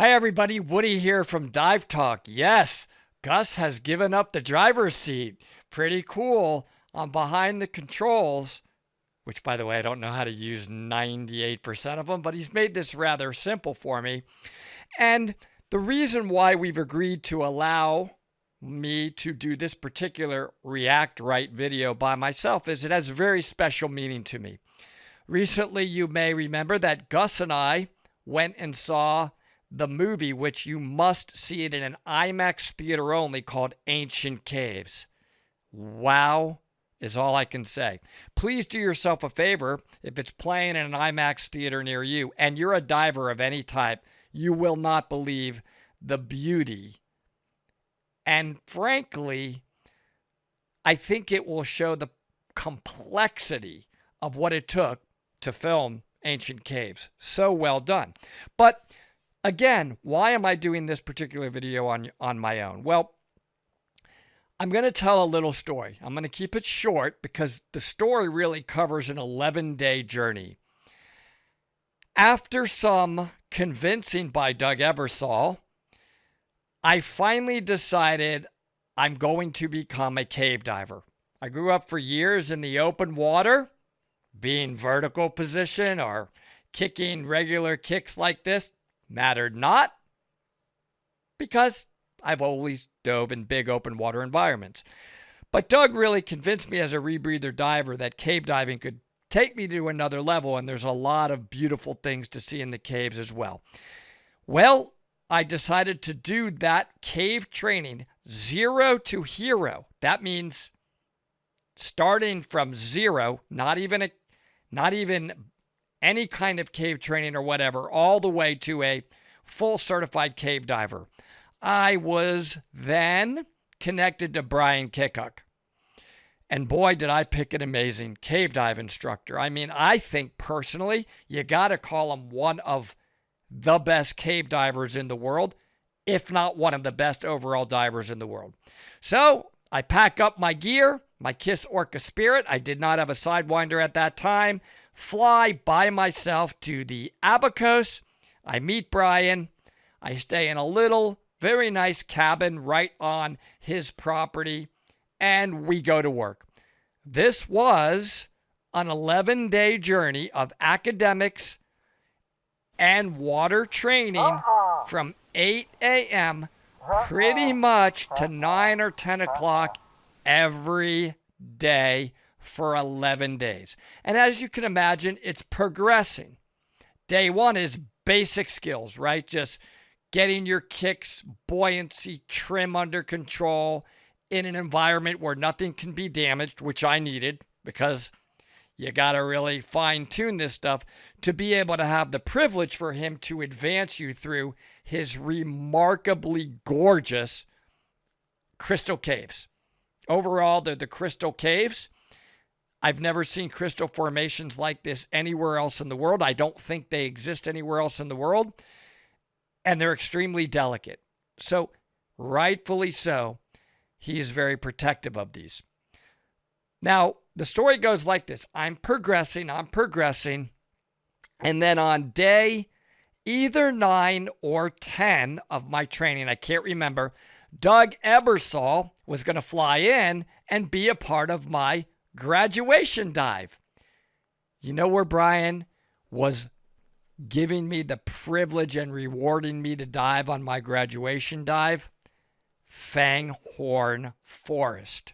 Hi, everybody. Woody here from Dive Talk. Yes, Gus has given up the driver's seat. Pretty cool. I'm behind the controls, which, by the way, I don't know how to use 98% of them, but he's made this rather simple for me. And the reason why we've agreed to allow me to do this particular React Right video by myself is it has a very special meaning to me. Recently, you may remember that Gus and I went and saw the movie, which you must see it in an IMAX theater only, called Ancient Caves. Wow is all I can say. Please do yourself a favor. If it's playing in an IMAX theater near you and you're a diver of any type, you will not believe the beauty. And frankly, I think it will show the complexity of what it took to film Ancient Caves. So well done. But again, why am I doing this particular video on my own? Well, I'm going to tell a little story. I'm going to keep it short because the story really covers an 11-day journey. After some convincing by Doug Ebersol, I finally decided I'm going to become a cave diver. I grew up for years in the open water, being vertical position or kicking regular kicks like this mattered not, because I've always dove in big open water environments. But Doug really convinced me as a rebreather diver that cave diving could take me to another level, and there's a lot of beautiful things to see in the caves as well. Well, I decided to do that cave training 0 to hero. That means starting from zero, not even any kind of cave training or whatever, all the way to a full certified cave diver. I was then connected to Brian Kickock. And boy, did I pick an amazing cave dive instructor. I mean, I think personally, you got to call him one of the best cave divers in the world, if not one of the best overall divers in the world. So I pack up my gear, my KISS Orca Spirit. I did not have a Sidewinder at that time. Fly by myself to the Abacos. I meet Brian. I stay in a little, very nice cabin right on his property, and we go to work. This was an 11-day journey of academics and water training from 8 a.m. pretty much to 9 or 10 o'clock every day for 11 days. And as you can imagine, it's progressing. Day one is basic skills, right? Just getting your kicks, buoyancy, trim under control in an environment where nothing can be damaged, which I needed because you got to really fine tune this stuff to be able to have the privilege for him to advance you through his remarkably gorgeous crystal caves. Overall, they're the crystal caves. I've never seen crystal formations like this anywhere else in the world. I don't think they exist anywhere else in the world. And they're extremely delicate. So, rightfully so, he is very protective of these. Now, the story goes like this. I'm progressing. And then on day either 9 or 10 of my training, I can't remember, Doug Ebersol was going to fly in and be a part of my graduation dive. You know where Brian was giving me the privilege and rewarding me to dive on my graduation dive? Fangorn Forest,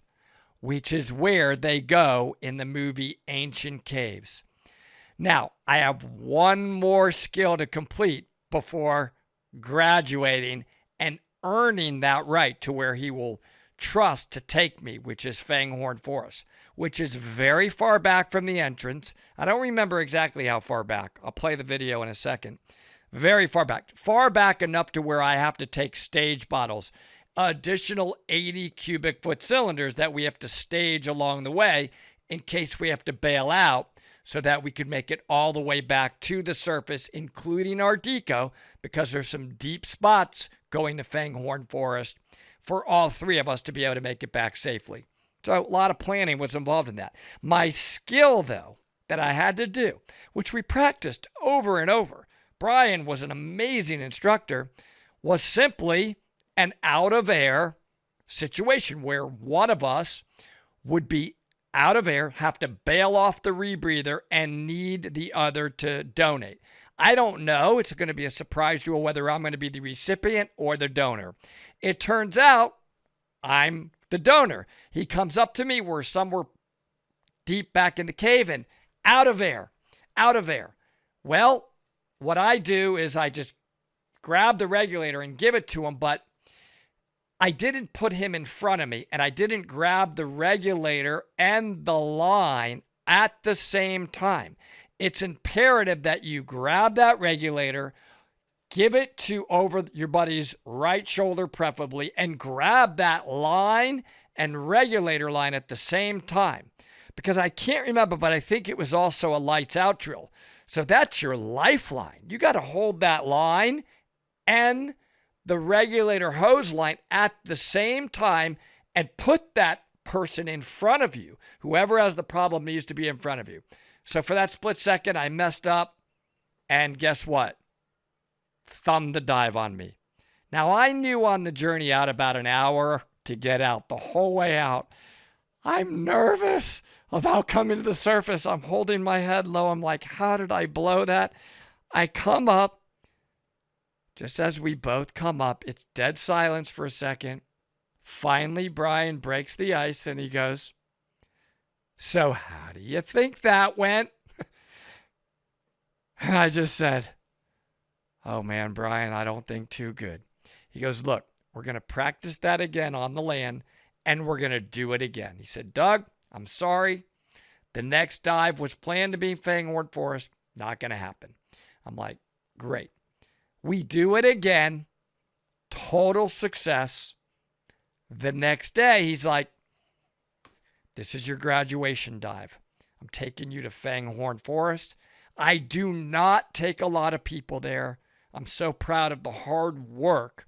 which is where they go in the movie Ancient Caves. Now, I have one more skill to complete before graduating and earning that right to where he will trust to take me, which is Fangorn Forest, which is very far back from the entrance. I don't remember exactly how far back. I'll play the video in a second. Very far back enough to where I have to take stage bottles, additional 80 cubic foot cylinders that we have to stage along the way in case we have to bail out, so that we could make it all the way back to the surface, including our deco, because there's some deep spots going to Fangorn Forest for all three of us to be able to make it back safely. So a lot of planning was involved in that. My skill, though, that I had to do, which we practiced over and over, Brian was an amazing instructor, was simply an out of air situation where one of us would be out of air, have to bail off the rebreather, and need the other to donate. I don't know. It's going to be a surprise to whether I'm going to be the recipient or the donor. It turns out I'm the donor. He comes up to me. We're somewhere deep back in the cave and out of air. Well, what I do is I just grab the regulator and give it to him, but I didn't put him in front of me, and I didn't grab the regulator and the line at the same time. It's imperative that you grab that regulator, give it to over your buddy's right shoulder preferably, and grab that line and regulator line at the same time. Because I can't remember, but I think it was also a lights out drill. So that's your lifeline. You got to hold that line and the regulator hose line at the same time and put that person in front of you. Whoever has the problem needs to be in front of you. So for that split second, I messed up, and guess what? Thumbed the dive on me. Now, I knew on the journey out about an hour to get out, the whole way out, I'm nervous about coming to the surface. I'm holding my head low. I'm like, how did I blow that? I come up. Just as we both come up, it's dead silence for a second. Finally, Brian breaks the ice and he goes, "So how do you think that went?" And I just said, "Oh man, Brian, I don't think too good." He goes, "Look, we're going to practice that again on the land and we're going to do it again." He said, "Doug, I'm sorry. The next dive was planned to be Fangorn Forest. Not going to happen." I'm like, "Great." We do it again. Total success. The next day, he's like, "This is your graduation dive. I'm taking you to Fangorn Forest. I do not take a lot of people there. I'm so proud of the hard work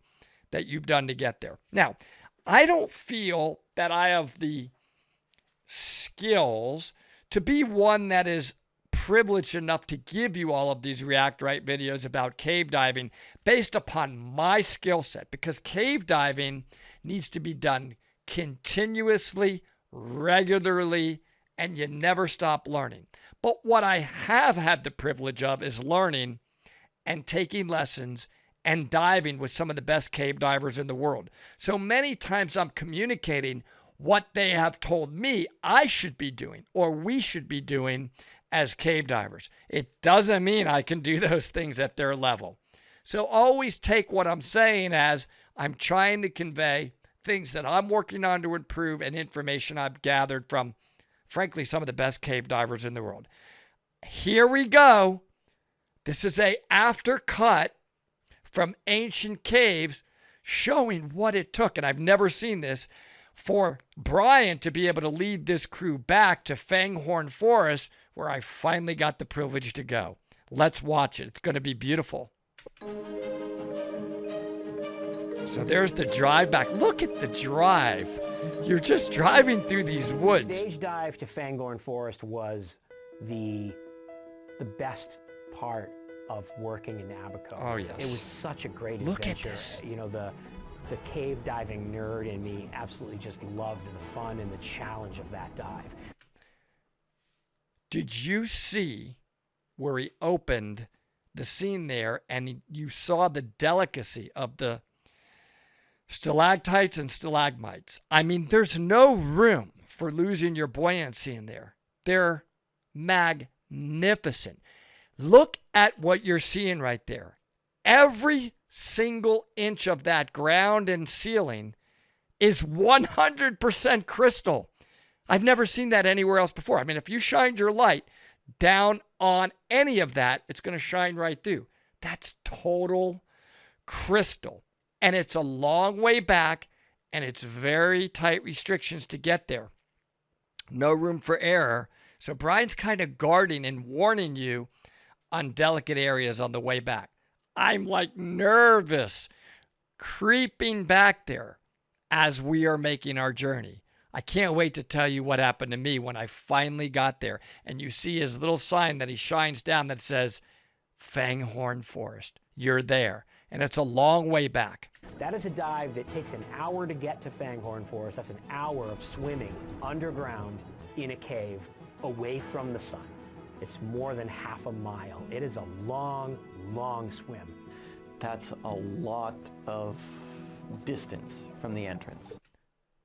that you've done to get there." Now, I don't feel that I have the skills to be one that is privileged enough to give you all of these React Right videos about cave diving based upon my skill set, because cave diving needs to be done continuously, regularly, and you never stop learning. But what I have had the privilege of is learning and taking lessons and diving with some of the best cave divers in the world. So many times I'm communicating what they have told me I should be doing or we should be doing as cave divers. It doesn't mean I can do those things at their level. So always take what I'm saying as I'm trying to convey things that I'm working on to improve and information I've gathered from, frankly, some of the best cave divers in the world. Here we go. This is a after cut from ancient caves showing what it took, and I've never seen this, for Brian to be able to lead this crew back to Fangorn Forest, where I finally got the privilege to go. Let's watch it. It's going to be beautiful. So there's the drive back. Look at the drive. You're just driving through these woods. The stage dive to Fangorn Forest was the best part of working in Abaco. Oh, yes. It was such a great Look adventure. at this. You know, the cave diving nerd in me absolutely just loved the fun and the challenge of that dive. Did you see where he opened the scene there and you saw the delicacy of the stalactites and stalagmites? I mean, there's no room for losing your buoyancy in there. They're magnificent. Look at what you're seeing right there. Every single inch of that ground and ceiling is 100% crystal. I've never seen that anywhere else before. I mean, if you shined your light down on any of that, it's going to shine right through. That's total crystal. And it's a long way back, and it's very tight restrictions to get there. No room for error. So Brian's kind of guarding and warning you on delicate areas on the way back. I'm like nervous, creeping back there as we are making our journey. I can't wait to tell you what happened to me when I finally got there. And you see his little sign that he shines down that says, Fangorn Forest. You're there, and it's a long way back. That is a dive that takes an hour to get to Fangorn Forest. That's an hour of swimming underground in a cave away from the sun. It's more than half a mile. It is a long, long swim. That's a lot of distance from the entrance.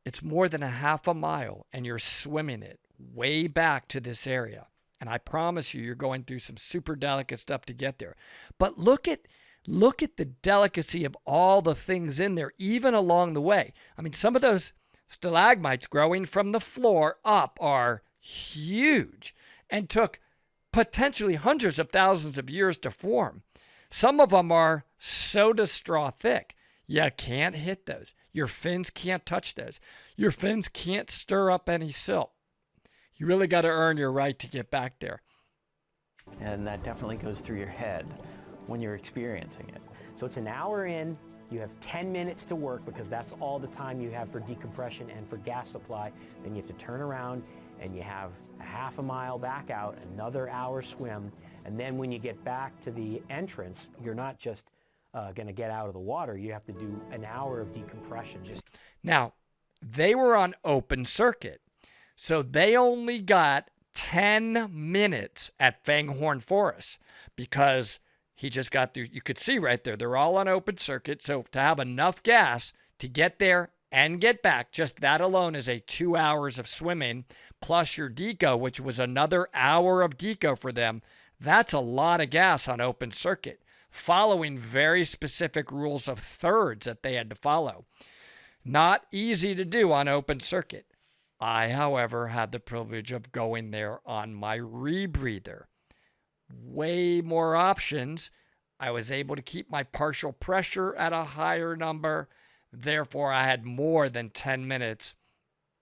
It's more than a half a mile, and you're swimming it way back to this area. And I promise you, you're going through some super delicate stuff to get there. But look at the delicacy of all the things in there, even along the way. I mean, some of those stalagmites growing from the floor up are huge and took potentially hundreds of thousands of years to form. Some of them are soda straw thick. You can't hit those. Your fins can't touch those. Your fins can't stir up any silt. You really got to earn your right to get back there. And that definitely goes through your head when you're experiencing it. So it's an hour in. You have 10 minutes to work because that's all the time you have for decompression and for gas supply. Then you have to turn around and you have a half a mile back out, another hour swim. And then when you get back to the entrance, you're not just going to get out of the water. You have to do an hour of decompression. Now, they were on open circuit, so they only got 10 minutes at Fangorn Forest because he just got through. You could see right there, they're all on open circuit. So to have enough gas to get there and get back, just that alone is a 2 hours of swimming plus your deco, which was another hour of deco for them. That's a lot of gas on open circuit, following very specific rules of thirds that they had to follow. Not easy to do on open circuit. I, however, had the privilege of going there on my rebreather. Way more options. I was able to keep my partial pressure at a higher number. Therefore, I had more than 10 minutes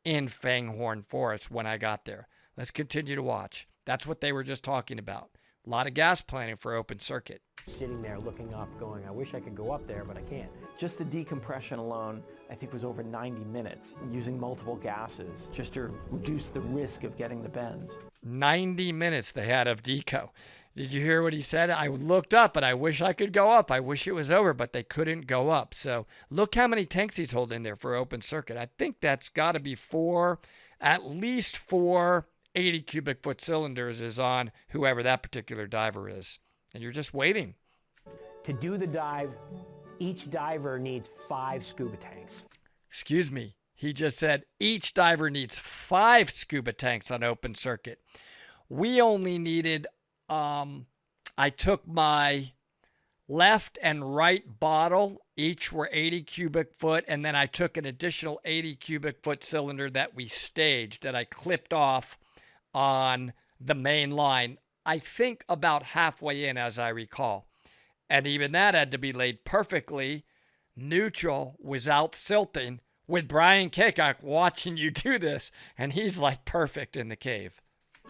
in Fangorn Forest when I got there. Let's continue to watch. That's what they were just talking about. A lot of gas planning for open circuit. Sitting there looking up going, I wish I could go up there, but I can't. Just the decompression alone, I think, was over 90 minutes, using multiple gases just to reduce the risk of getting the bends. 90 minutes they had of deco. Did you hear what he said? I looked up and I wish I could go up. I wish it was over, but they couldn't go up. So look how many tanks he's holding there for open circuit. I think that's got to be at least four 80 cubic foot cylinders is on whoever that particular diver is. And you're just waiting. To do the dive, each diver needs 5 scuba tanks. Excuse me. He just said each diver needs 5 scuba tanks on open circuit. We only needed, I took my left and right bottle, each were 80 cubic foot, and then I took an additional 80 cubic foot cylinder that we staged, that I clipped off on the main line, I think about halfway in, as I recall. And even that had to be laid perfectly neutral without silting, with Brian Kikok watching you do this, and he's like perfect in the cave.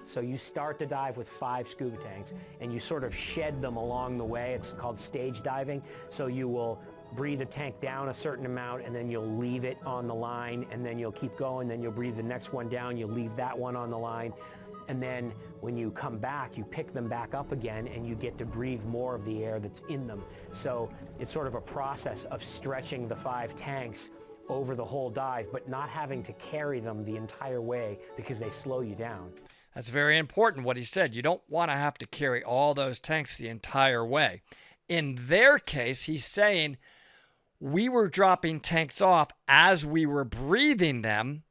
So you start the dive with 5 scuba tanks and you sort of shed them along the way. It's called stage diving. So you will breathe a tank down a certain amount and then you'll leave it on the line, and then you'll keep going, then you'll breathe the next one down, you'll leave that one on the line. And then when you come back, you pick them back up again and you get to breathe more of the air that's in them. So it's sort of a process of stretching the 5 tanks over the whole dive, but not having to carry them the entire way because they slow you down. That's very important what he said. You don't want to have to carry all those tanks the entire way. In their case, he's saying we were dropping tanks off as we were breathing them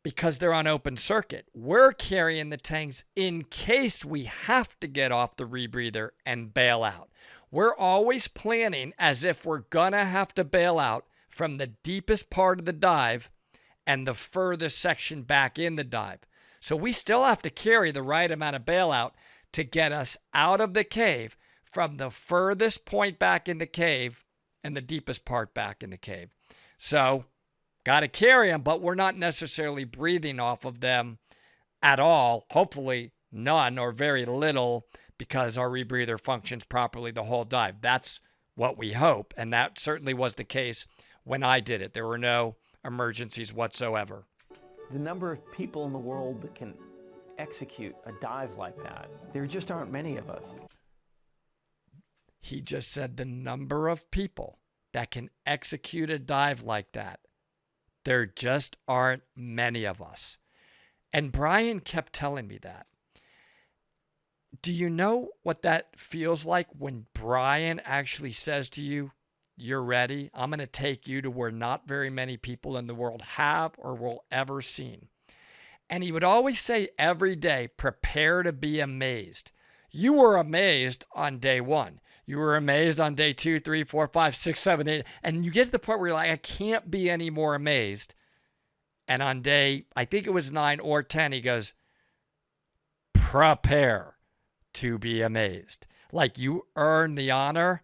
because they're on open circuit. We're carrying the tanks in case we have to get off the rebreather and bail out. We're always planning as if we're going to have to bail out from the deepest part of the dive and the furthest section back in the dive. So we still have to carry the right amount of bailout to get us out of the cave from the furthest point back in the cave and the deepest part back in the cave. So got to carry them, but we're not necessarily breathing off of them at all. Hopefully none or very little, because our rebreather functions properly the whole dive. That's what we hope, and that certainly was the case when I did it. There were no emergencies whatsoever. The number of people in the world that can execute a dive like that, there just aren't many of us. He just said the number of people that can execute a dive like that, there just aren't many of us. And Brian kept telling me that. Do you know what that feels like when Brian actually says to you, you're ready? I'm going to take you to where not very many people in the world have or will ever seen. And he would always say every day, prepare to be amazed. You were amazed on day 1. You were amazed on day 2, 3, 4, 5, 6, 7, 8. And you get to the point where you're like, I can't be any more amazed. And on day, I think it was 9 or 10, he goes, prepare to be amazed. Like you earn the honor.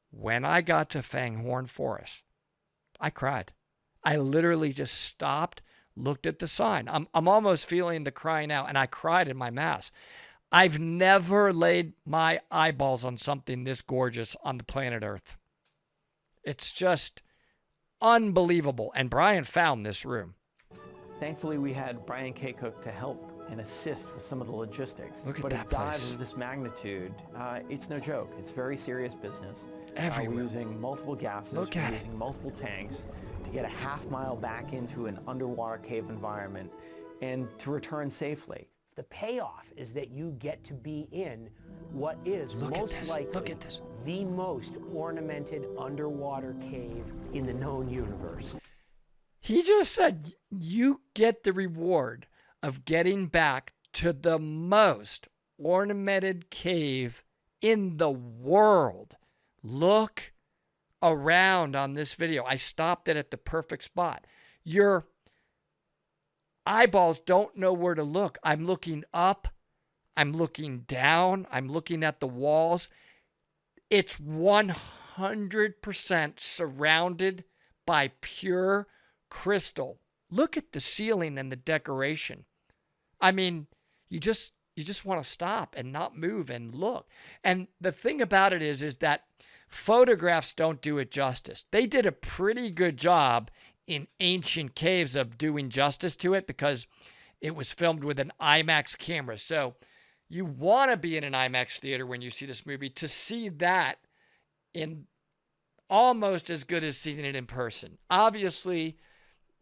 When I got to Fangorn Forest, I cried. I literally just stopped, looked at the sign. I'm almost feeling the crying out, and I cried in my mass. I've never laid my eyeballs on something this gorgeous on the planet Earth. It's just unbelievable. And Brian found this room. Thankfully, we had Brian K. Cook to help and assist with some of the logistics. Look at but that a dive place. of this magnitude, it's no joke. It's very serious business. Everywhere. We're using multiple gases. Look we're at it. using multiple tanks to get a half-mile back into an underwater cave environment and to return safely. The payoff is that you get to be in what is most likely the most ornamented underwater cave in the known universe. He just said you get the reward of getting back to the most ornamented cave in the world. Look around on this video. I stopped it at the perfect spot. Your eyeballs don't know where to look. I'm looking up. I'm looking down. I'm looking at the walls. It's 100% surrounded by pure crystal. Look at the ceiling and the decoration. I mean, you just want to stop and not move and look. And the thing about it is that photographs don't do it justice. They did a pretty good job in ancient caves of doing justice to it because it was filmed with an IMAX camera. So you want to be in an IMAX theater when you see this movie to see that in almost as good as seeing it in person. Obviously,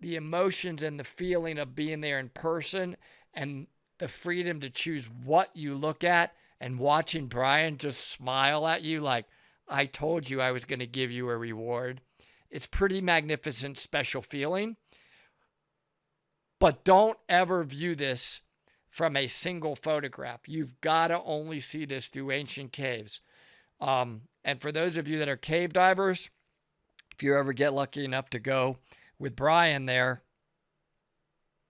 the emotions and the feeling of being there in person and the freedom to choose what you look at and watching Brian just smile at you like, I told you I was going to give you a reward. It's pretty magnificent, special feeling. But don't ever view this from a single photograph. You've got to only see this through ancient caves. And for those of you that are cave divers, if you ever get lucky enough to go with Brian there,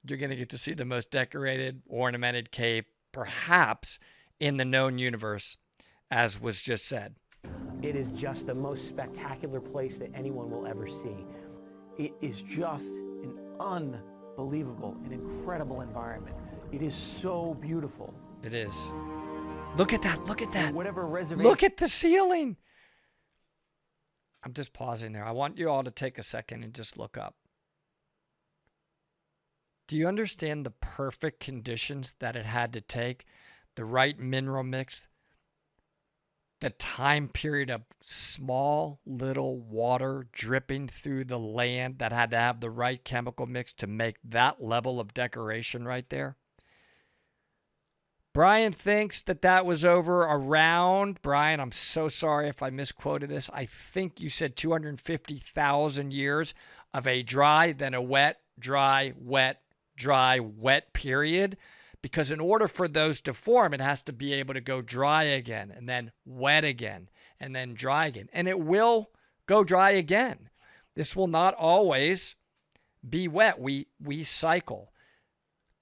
you're going to get to see the most decorated, ornamented cave, perhaps in the known universe, as was just said. It is just the most spectacular place that anyone will ever see. It is just an unbelievable and incredible environment. It is so beautiful. It is. Look at that. Look at that. Whatever reservation. Look at the ceiling. I'm just pausing there. I want you all to take a second and just look up. Do you understand the perfect conditions that it had to take? The right mineral mix, the time period of small little water dripping through the land that had to have the right chemical mix to make that level of decoration right there. Brian thinks that was over around, Brian, I'm so sorry if I misquoted this. I think you said 250,000 years of a dry, then a wet, dry, wet, dry, wet period. Because in order for those to form, it has to be able to go dry again, and then wet again, and then dry again. And it will go dry again. This will not always be wet. We cycle.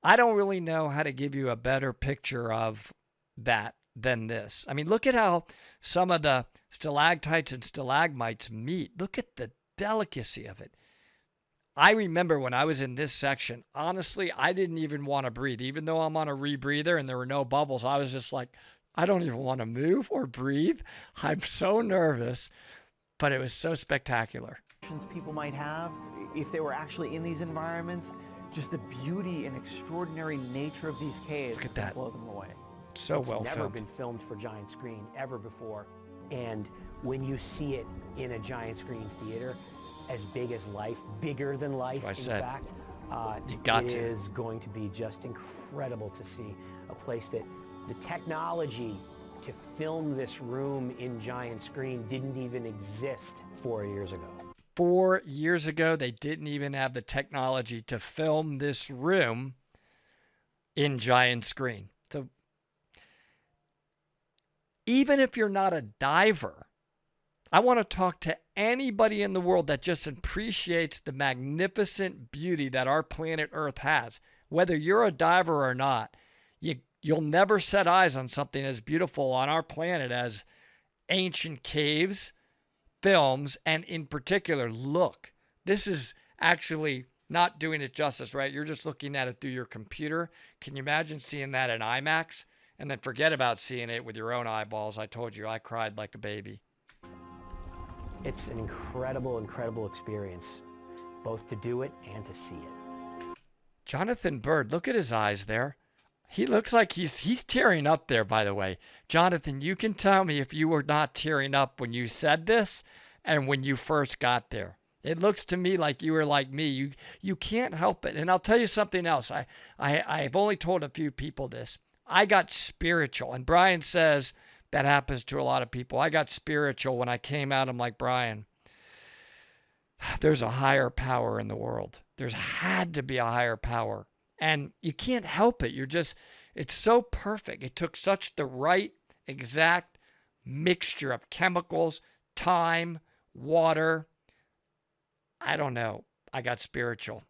I don't really know how to give you a better picture of that than this. I mean, look at how some of the stalactites and stalagmites meet. Look at the delicacy of it. I remember when I was in this section, honestly, I didn't even want to breathe. Even though I'm on a rebreather and there were no bubbles, I was just like, I don't even want to move or breathe. I'm so nervous, but it was so spectacular. People might have if they were actually in these environments, just the beauty and extraordinary nature of these caves. Look at that. Blow them away. So It's well never filmed. been filmed for giant screen ever before. And when you see it in a giant screen theater, as big as life, bigger than life, in fact, it is going to be just incredible to see a place that the technology to film this room in giant screen didn't even exist 4 years ago. 4 years ago, they didn't even have the technology to film this room in giant screen. So even if you're not a diver, I want to talk to anybody in the world that just appreciates the magnificent beauty that our planet Earth has. Whether you're a diver or not, you'll never set eyes on something as beautiful on our planet as ancient caves, films, and in particular, look. This is actually not doing it justice, right? You're just looking at it through your computer. Can you imagine seeing that in IMAX? And then forget about seeing it with your own eyeballs. I told you, I cried like a baby. It's an incredible, incredible experience, both to do it and to see it. Jonathan Bird, look at his eyes there. He looks like he's tearing up there, by the way. Jonathan, you can tell me if you were not tearing up when you said this and when you first got there. It looks to me like you were like me. You can't help it. And I'll tell you something else. I've only told a few people this. I got spiritual. And Brian says that happens to a lot of people. I got spiritual when I came out. I'm like, Brian, there's a higher power in the world. There's had to be a higher power. And you can't help it. It's so perfect. It took such the right exact mixture of chemicals, time, water. I don't know. I got spiritual.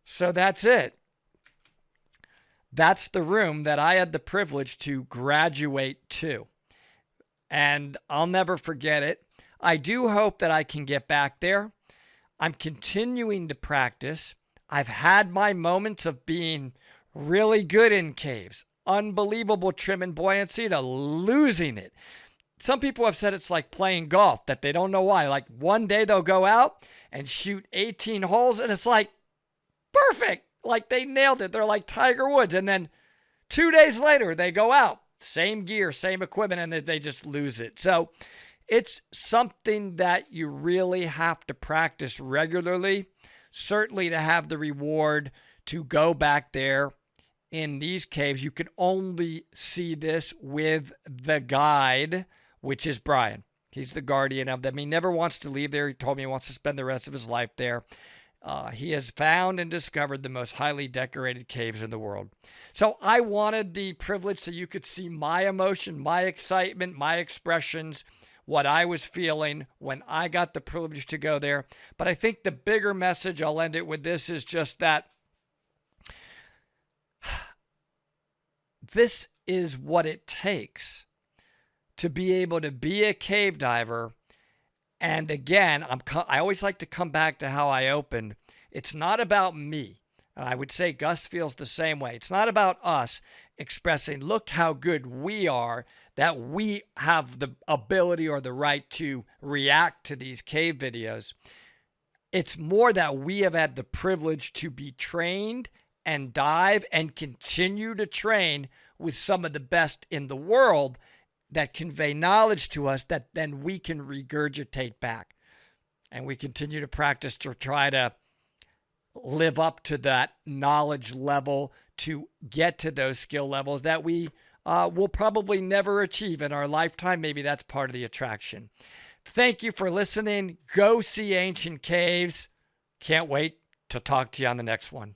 So that's it. That's the room that I had the privilege to graduate to. And I'll never forget it. I do hope that I can get back there. I'm continuing to practice. I've had my moments of being really good in caves, unbelievable trim and buoyancy, to losing it. Some people have said it's like playing golf, that they don't know why. Like one day they'll go out and shoot 18 holes and it's like perfect. Like they nailed it. They're like Tiger Woods. And then 2 days later they go out, same gear, same equipment, and they just lose it. So it's something that you really have to practice regularly, certainly to have the reward to go back there in these caves. You can only see this with the guide, which is Brian. He's the guardian of them. He never wants to leave there. He told me he wants to spend the rest of his life there. He has found and discovered the most highly decorated caves in the world. So I wanted the privilege so you could see my emotion, my excitement, my expressions, what I was feeling when I got the privilege to go there. But I think the bigger message, I'll end it with this, is just that this is what it takes to be able to be a cave diver. And again, I always like to come back to how I opened. It's not about me. And I would say Gus feels the same way. It's not about us expressing, look how good we are, that we have the ability or the right to react to these cave videos. It's more that we have had the privilege to be trained and dive and continue to train with some of the best in the world that convey knowledge to us that then we can regurgitate back. And we continue to practice to try to live up to that knowledge level, to get to those skill levels that we will probably never achieve in our lifetime. Maybe that's part of the attraction. Thank you for listening. Go see ancient caves. Can't wait to talk to you on the next one.